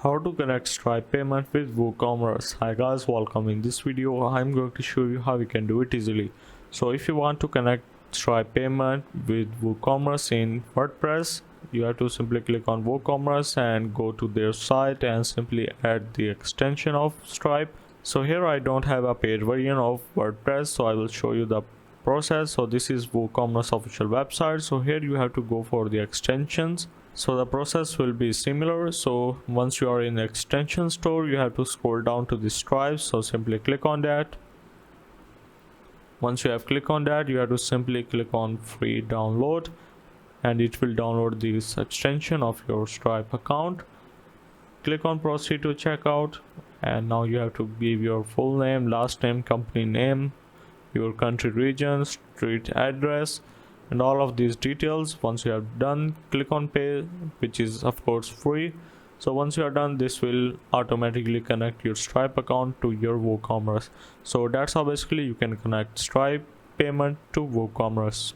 How to connect Stripe payment with WooCommerce. Hi guys, welcome. In this video I'm going to show you how you can do it easily. So if you want to connect Stripe payment with WooCommerce in WordPress, you have to simply click on WooCommerce and go to their site and simply add the extension of Stripe. So here I don't have a paid version of WordPress, so I will show you the process. So this is WooCommerce official website. So here you have to go for the extensions. So the process will be similar. So once you are in the extension store, you have to scroll down to the Stripe. So simply click on that. Once you have clicked on that, you have to simply click on free download and it will download this extension of your Stripe account. Click on proceed to checkout, and now you have to give your full name, last name, company name, your country, region, street address, and all of these details. Once you have done, click on pay, which is of course free. So once you are done, this will automatically connect your Stripe account to your WooCommerce. So that's how basically you can connect Stripe payment to WooCommerce.